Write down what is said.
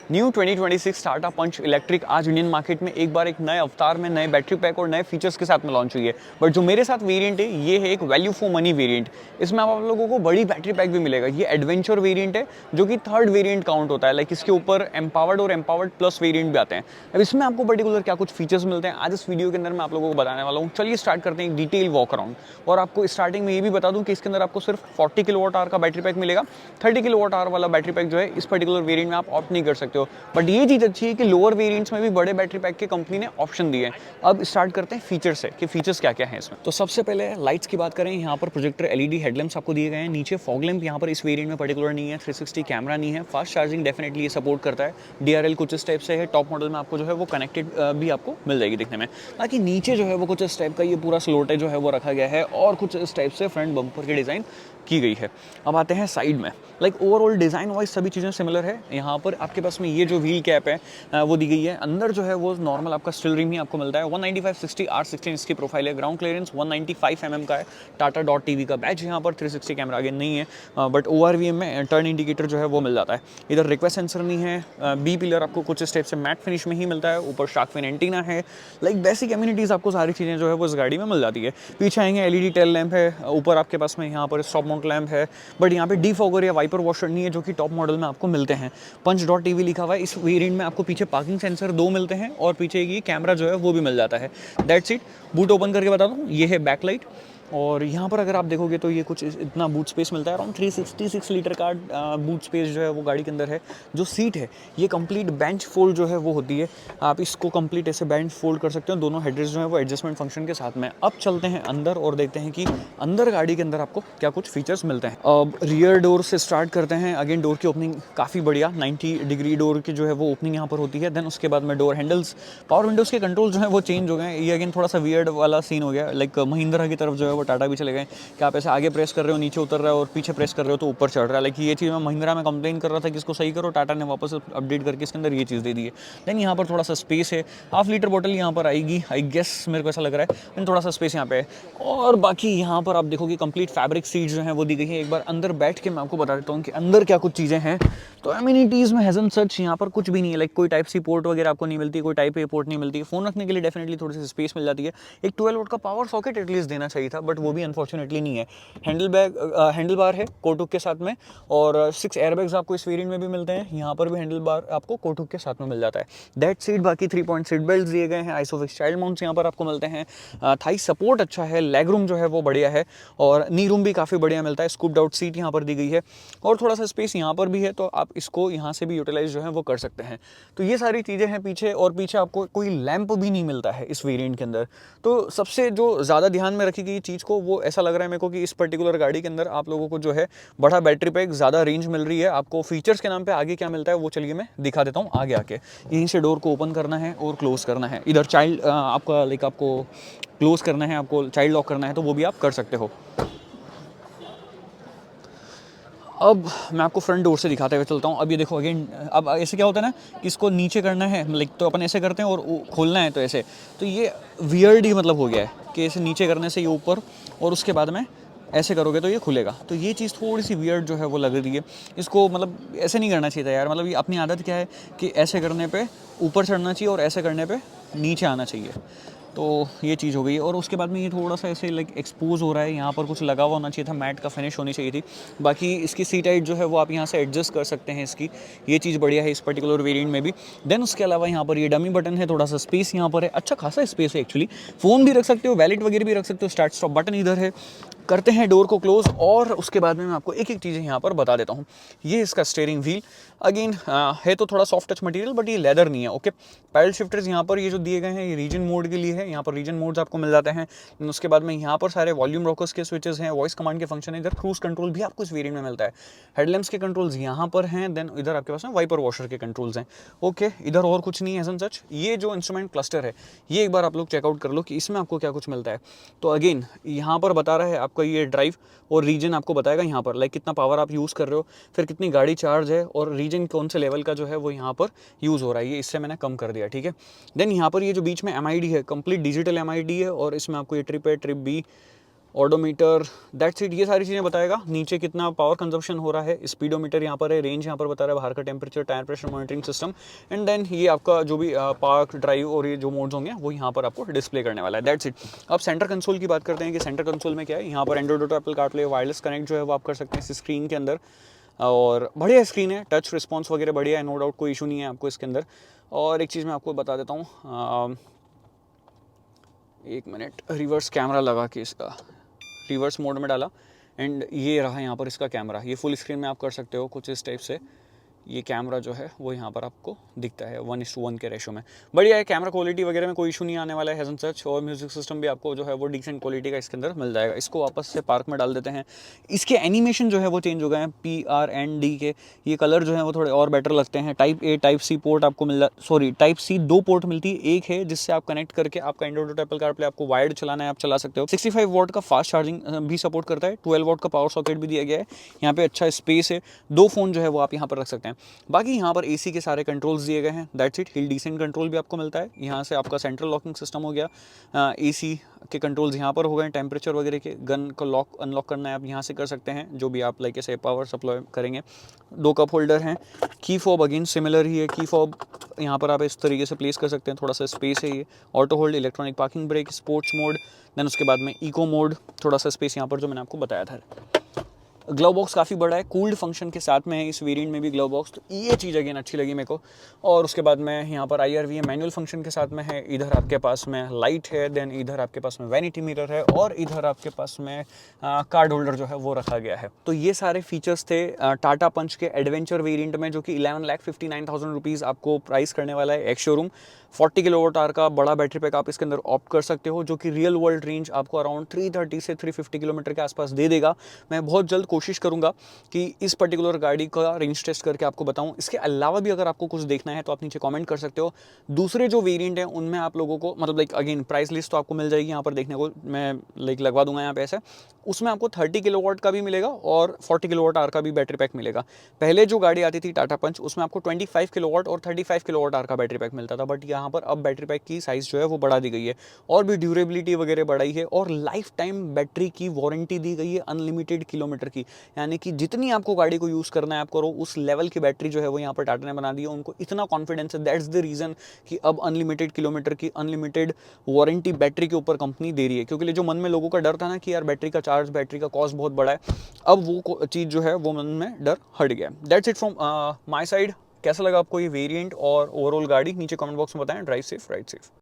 New 2026 Tata पंच electric आज Indian market में एक बार एक नए अवतार में नए बैटरी पैक और नए फीचर्स के साथ में लॉन्च हुई है। बट जो मेरे साथ वेरिएंट है ये है एक वैल्यू फॉर मनी वेरिएंट। इसमें आप लोगों को बड़ी बैटरी पैक भी मिलेगा। ये एडवेंचर वेरिएंट है जो कि थर्ड वेरिएंट काउंट होता है। लाइक इसके ऊपर एम्पावर्ड और एम्पावर्ड प्लस वेरिएंट भी आते हैं। अब इसमें आपको पर्टिकुलर क्या कुछ फीचर्स मिलते हैं आज इस वीडियो के अंदर मैं आप लोगों को बताने वाला हूँ। चलिए स्टार्ट करते हैं एक डिटेल वॉक अराउंड। और आपको स्टार्टिंग में ये भी बता दूं कि इसके अंदर आपको सिर्फ 40 किलोवाट आवर का बैटरी पैक मिलेगा। 30 किलोवाट आवर वाला बैटरी पैक जो है इस पर्टिकुलर वेरिएंट में आप ऑप्ट नहीं कर सकते हो। बट ये चीज अच्छी है कि लोअर वेरिएंट्स में भी बड़े बैटरी पैक की कंपनी ने ऑप्शन दिए हैं। अब स्टार्ट करते हैं फीचर से कि फीचर्स क्या क्या है इसमें। तो सबसे पहले लाइट्स की बात करें, यहाँ पर प्रोजेक्टर एलईडी हेडलैम्प्स आपको दिए गए हैं। नीचे फॉग लैंप यहाँ पर इस वेरिएंट में पर्टिकुलर नहीं है। 360 कैमरा नहीं है। फास्ट चार्जिंग डेफिनेटली ये सपोर्ट करता है। डीआरएल कुछ इस टाइप से है। टॉप मॉडल में आपको जो है वो कनेक्टेड भी आपको मिल जाएगी देखने में। बाकी नीचे जो है वो कुछ इस टाइप का ये पूरा स्लोटे जो है वो रखा गया है और कुछ इस टाइप से फ्रंट बम्पर की डिज़ाइन की गई है। अब आते हैं साइड में। लाइक ओवरऑल डिज़ाइन वाइज सभी चीज़ें सिमिलर है। यहाँ पर आपके पास में ये जो व्हील कैप है वो दी गई है। अंदर जो है वो नॉर्मल आपका स्टील रिम ही आपको मिलता है। 195/60 R16 इसकी प्रोफाइल है। ग्राउंड क्लियरेंस 195 mm का है। टाटा डॉट टीवी का बैच यहाँ पर 360 कैमरा आगे नहीं है। बट ORVM में टर्न इंडिकेटर जो है वो मिल जाता है। इधर रिक्वेस्ट सेंसर नहीं है। बी पिलर आपको कुछ इस टाइप से मैट फिनिश में ही मिलता है। ऊपर शार्क फिन एंटीना है। लाइक बेसिक एमिनिटीज़ आपको सारी चीज़ें जो है वो इस गाड़ी में मिल जाती है। पीछे आएंगे LED टेल लैंप है। ऊपर आपके पास में यहाँ पर स्टॉप माउंट लैंप है। बट यहाँ पे डीफॉगर या वाइपर वॉशर नहीं है जो कि टॉप मॉडल में आपको मिलते हैं। पंच डॉट टीवी लिखा हुआ है। इस वेरिएंट में आपको पीछे पार्किंग सेंसर 2 मिलते हैं और पीछे ये कैमरा जो है वो भी मिल जाता है। That's it. बूट ओपन करके बता दूँ, ये है बैकलाइट। और यहाँ पर अगर आप देखोगे तो ये कुछ इतना बूट स्पेस मिलता है। अराउंड 366 लीटर का बूट स्पेस जो है वो गाड़ी के अंदर है। जो सीट है ये कंप्लीट बेंच फोल्ड जो है वो होती है। आप इसको कंप्लीट ऐसे बेंच फोल्ड कर सकते हो। दोनों हेडरेस्ट जो है वो एडजस्टमेंट फंक्शन के साथ में। अब चलते हैं अंदर और देखते हैं कि अंदर गाड़ी के अंदर आपको क्या कुछ फीचर्स मिलते हैं। अब रियर डोर से स्टार्ट करते हैं। अगेन डोर की ओपनिंग काफ़ी बढ़िया 90 डिग्री डोर की जो है वो ओपनिंग यहाँ पर होती है। देन उसके बाद में डोर हैंडल्स, पावर विंडोज़ के कंट्रोल जो है वो चेंज हो गए। ये अगेन थोड़ा सा वियर्ड वाला सीन हो गया। लाइक महिंद्रा की तरफ जो है वो टाटा भी चले गए कि आप ऐसे आगे प्रेस कर रहे हो नीचे उतर रहा है और पीछे प्रेस कर रहे हो तो ऊपर चढ़ रहा है। लाइक ये चीज़ मैं महिंद्रा में कंप्लेन कर रहा था कि इसको सही करो। टाटा ने वापस अपडेट करके इसके अंदर ये चीज़ दे दी है। देन यहाँ पर थोड़ा सा स्पेस है। हाफ लीटर बोतल यहाँ पर आएगी आई गेस, मेरे को ऐसा लग रहा है। देन थोड़ा सा स्पेस यहाँ पे है। और बाकी यहाँ पर आप देखोगे कंप्लीट फैब्रिक सीट जो है वो दी गई है। एक बार अंदर बैठ के मैं आपको बता देता हूँ कि अंदर क्या कुछ चीज़ें हैं। तो एमिनिटीज़ में हैजन सच यहाँ पर कुछ भी नहीं है। लाइक कोई टाइप सी पोर्ट वगैरह आपको नहीं मिलती, कोई टाइप ए पोर्ट नहीं मिलती। फ़ोन रखने के लिए डेफिनेटली थोड़ी सी स्पेस मिल जाती है। एक 12 वोल्ट का पावर सॉकेट एटलीस्ट देना चाहिए था बट वो भी अनफॉर्चुनेटली नहीं है। हैंडल बार है कोटुक के साथ में। और 6 एयरबैग्स आपको इस वेरिएंट में भी मिलते हैं। यहाँ पर भी हैंडल बार आपको कोटुक के साथ में मिल जाता है। दैट सीट बाकी 3 सीट बेल्ट दिए गए हैं। आइसोफिक्स चाइल्ड माउंट्स यहाँ पर आपको मिलते हैं। थाई सपोर्ट अच्छा है। लेग रूम जो है वो बढ़िया है और नी रूम भी काफ़ी बढ़िया मिलता है। स्कूप्ड आउट सीट यहाँ पर दी गई है और थोड़ा सा स्पेस यहाँ पर भी है तो आप इसको यहाँ से भी यूटिलाइज जो है वो कर सकते हैं। तो ये सारी चीज़ें हैं पीछे। और पीछे आपको कोई लैंप भी नहीं मिलता है इस वेरिएंट के अंदर। तो सबसे जो ज़्यादा ध्यान में रखी गई चीज़ को वो ऐसा लग रहा है मेरे को कि इस पर्टिकुलर गाड़ी के अंदर आप लोगों को जो है बड़ा बैटरी पैक, ज़्यादा रेंज मिल रही है। आपको फीचर्स के नाम पे आगे क्या मिलता है वो चलिए मैं दिखा देता हूँ आगे आके। यहीं से डोर को ओपन करना है और क्लोज करना है। इधर चाइल्ड आपका लाइक आपको क्लोज करना है, आपको चाइल्ड लॉक करना है तो वो भी आप कर सकते हो। अब मैं आपको फ्रंट डोर से दिखाते हुए चलता हूँ। अब ये देखो अगेन, अब ऐसे क्या होता है ना कि इसको नीचे करना है लाइक तो अपन ऐसे करते हैं और खोलना है तो ऐसे। तो ये वियर्ड ही मतलब हो गया है कि ऐसे नीचे करने से ये ऊपर और उसके बाद में ऐसे करोगे तो ये खुलेगा। तो ये चीज़ थोड़ी सी वियर्ड जो है वो लग रही है। इसको मतलब ऐसे नहीं करना चाहिए था यार। मतलब ये अपनी आदत क्या है कि ऐसे करने पे ऊपर चढ़ना चाहिए और ऐसे करने पे नीचे आना चाहिए। तो ये चीज़ हो गई। और उसके बाद में ये थोड़ा सा ऐसे लाइक एक्सपोज हो रहा है। यहाँ पर कुछ लगा हुआ होना चाहिए था, मैट का फिनिश होनी चाहिए थी। बाकी इसकी सीट हाइट जो है वो आप यहाँ से एडजस्ट कर सकते हैं इसकी। ये चीज़ बढ़िया है इस पर्टिकुलर वेरिएंट में भी। देन उसके अलावा यहाँ पर ये डमी बटन है। थोड़ा सा स्पेस यहाँ पर है, अच्छा खासा स्पेस है एक्चुअली। फ़ोन भी रख सकते हो, वैलेट वगैरह भी रख सकते हो। स्टार्ट स्टॉप बटन इधर है। करते हैं डोर को क्लोज और उसके बाद में मैं आपको एक एक चीज़ें यहाँ पर बता देता हूँ। ये इसका स्टीयरिंग व्हील अगेन है तो थोड़ा सॉफ्ट टच मटेरियल बट ये लेदर नहीं है। ओके, पैडल शिफ्टर्स यहाँ पर ये जो दिए गए हैं ये रीजन मोड के लिए है। यहाँ पर रीजन मोड्स आपको मिल जाते हैं। उसके बाद में यहाँ पर सारे वॉल्यूम रॉकर्स के स्विचेस हैं, वॉइस कमांड के फंक्शन है। इधर क्रूज कंट्रोल भी आपको इस वेरिएंट में मिलता है। हेडलैम्प्स के कंट्रोल्स यहाँ पर हैं। देन इधर आपके पास में वाइपर वॉशर के कंट्रोल्स हैं। ओके, इधर और कुछ नहीं है एज सच। ये जो इंस्ट्रूमेंट क्लस्टर है ये एक बार आप लोग चेकआउट कर लो कि इसमें आपको क्या कुछ मिलता है। तो अगेन यहाँ पर बता रहा है आपका ये ड्राइव और रीजन आपको बताएगा यहाँ पर लाइक कितना पावर आप यूज़ कर रहे हो, फिर कितनी गाड़ी चार्ज है और रीजन कौन से लेवल का जो है वो यहाँ पर यूज़ हो रहा है। ये इससे मैंने कम कर दिया, ठीक है। देन यहाँ पर ये जो बीच में MID है कंप्लीट डिजिटल MID है और इसमें आपको ये trip A trip B odometer, that's it, ये सारी चीज़ें बताएगा। नीचे कितना पावर कंजप्शन हो रहा है, स्पीडोमीटर यहाँ पर है, रेंज यहाँ पर बता रहा है, बाहर का temperature, tyre pressure monitoring system, and then ये आपका जो भी पार्क, ड्राइव और ये जो मोड्स होंगे वो यहाँ पर आपको डिस्प्ले करने वाला है। That's it. अब सेंटर कंसोल की बात करते हैं कि सेंटर कंसोल में क्या है। यहाँ पर Android auto, Apple CarPlay, wireless connect जो है वो आप कर सकते हैं इस स्क्रीन के अंदर, और बढ़िया स्क्रीन है, टच रिस्पॉन्स वगैरह बढ़िया है, नो डाउट कोई इशू नहीं है आपको इसके अंदर। और एक चीज़ मैं आपको बता देता हूँ, एक मिनट, रिवर्स कैमरा लगा के इसका रिवर्स मोड में डाला, एंड ये रहा यहाँ पर इसका कैमरा। ये फुल स्क्रीन में आप कर सकते हो कुछ इस टाइप से। ये कैमरा जो है वो यहाँ पर आपको दिखता है 1:1 के रेशो में। बढ़िया है, कैमरा क्वालिटी वगैरह में कोई इशू नहीं आने वाला है एज सच, और म्यूजिक सिस्टम भी आपको जो है वो डिसेंट क्वालिटी का इसके अंदर मिल जाएगा। इसको वापस से पार्क में डाल देते हैं। इसके एनिमेशन जो है वो चेंज हो गए हैं, PRND के। ये कलर जो है वो थोड़े और बेटर लगते हैं। Type A type C port आपको टाइप C 2 पोर्ट मिलती है। एक है जिससे आप कनेक्ट करके आपका एंड्रॉइड ऑटो, एप्पल कारप्ले, आपको वायर्ड चलाना है आप चला सकते हो। 65 वॉट का फास्ट चार्जिंग भी सपोर्ट करता है। 12 वॉट का पावर सॉकेट भी दिया गया है। यहाँ पे अच्छा स्पेस है, 2 फोन जो है वो आप यहाँ पर रख सकते हैं। बाकी यहाँ पर AC के सारे कंट्रोल्स दिए गए हैं। That's it. Hill descent control भी आपको मिलता है। यहाँ से आपका सेंट्रल लॉकिंग सिस्टम हो गया, AC के कंट्रोल्स यहाँ पर हो गए, टेम्परेचर वगैरह के, गन को लॉक अनलॉक करना है आप यहाँ से कर सकते हैं, जो भी आप लाइक ऐसे पावर सप्लाई करेंगे। 2 कप होल्डर हैं। की फॉब अगेन सिमिलर ही है, की फॉब यहाँ पर आप इस तरीके से प्लेस कर सकते हैं, थोड़ा सा स्पेस है ये। Auto hold, electronic parking brake, sports mode, then उसके बाद में इको मोड, थोड़ा सा स्पेस यहाँ पर जो मैंने आपको बताया था। ग्लव बॉक्स काफ़ी बड़ा है, कूल्ड फंक्शन के साथ में है इस वेरिएंट में भी ग्लव बॉक्स, तो ये चीज़ अगेन अच्छी लगी मेरे को। और उसके बाद में यहाँ पर IRV मैनुअल फंक्शन के साथ में है। इधर आपके पास में लाइट है, देन इधर आपके पास में वैनिटी मिरर है, और इधर आपके पास में कार्ड होल्डर जो है वो रखा गया है। तो ये सारे फीचर्स थे टाटा पंच के एडवेंचर वेरिएंट में, जो कि 11,59,000 रुपीज़ आपको प्राइस करने वाला है। एक्स शोरूम 40 kWh का बड़ा बैटरी पैक आप इसके अंदर ऑप्ट कर सकते हो, जो कि रियल वर्ल्ड रेंज आपको अराउंड 330 से 350 किलोमीटर के आसपास दे देगा। मैं बहुत जल्द कोशिश करूंगा कि इस पर्टिकुलर गाड़ी का रेंज टेस्ट करके आपको बताऊं। इसके अलावा भी अगर आपको कुछ देखना है तो आप नीचे कमेंट कर सकते हो। दूसरे जो वेरिएंट हैं उनमें आप लोगों को मतलब लाइक अगेन प्राइस लिस्ट तो आपको मिल जाएगी यहाँ पर देखने को, मैं लाइक लगवा दूंगा यहाँ पे ऐसे। उसमें आपको 30 किलोवाट का भी मिलेगा और 40 kWh का भी बैटरी पैक मिलेगा। पहले जो गाड़ी आती थी टाटा पंच, उसमें आपको 25 किलोवाट और 35 kWh का बैटरी पैक मिलता था, बट यहाँ पर अब बैटरी पैक की साइज़ जो है वो बढ़ा दी गई है, और भी ड्यूरेबिलिटी वगैरह बढ़ाई है, और लाइफ टाइम बैटरी की वारंटी दी गई है अनलिमिटेड किलोमीटर की। यानी कि जितनी आपको गाड़ी को यूज़ करना है आप करो, उस लेवल की बैटरी जो है वो यहाँ पर टाटा ने बना दी है। उनको इतना कॉन्फिडेंस है, दैट्स द रीज़न कि अब अनलिमिटेड किलोमीटर की अनलिमिटेड वारंटी बैटरी के ऊपर कंपनी दे रही है। क्योंकि जो मन में लोगों का डर था ना कि यार बैटरी का चार्ज, बैटरी का कॉस्ट बहुत बड़ा है, अब वो चीज़ जो है वो मन में डर हट गया। That's it from my side. कैसा लगा आपको ये वेरिएंट और ओवरऑल गाड़ी, नीचे कमेंट बॉक्स में बताएं। Drive safe, ride safe.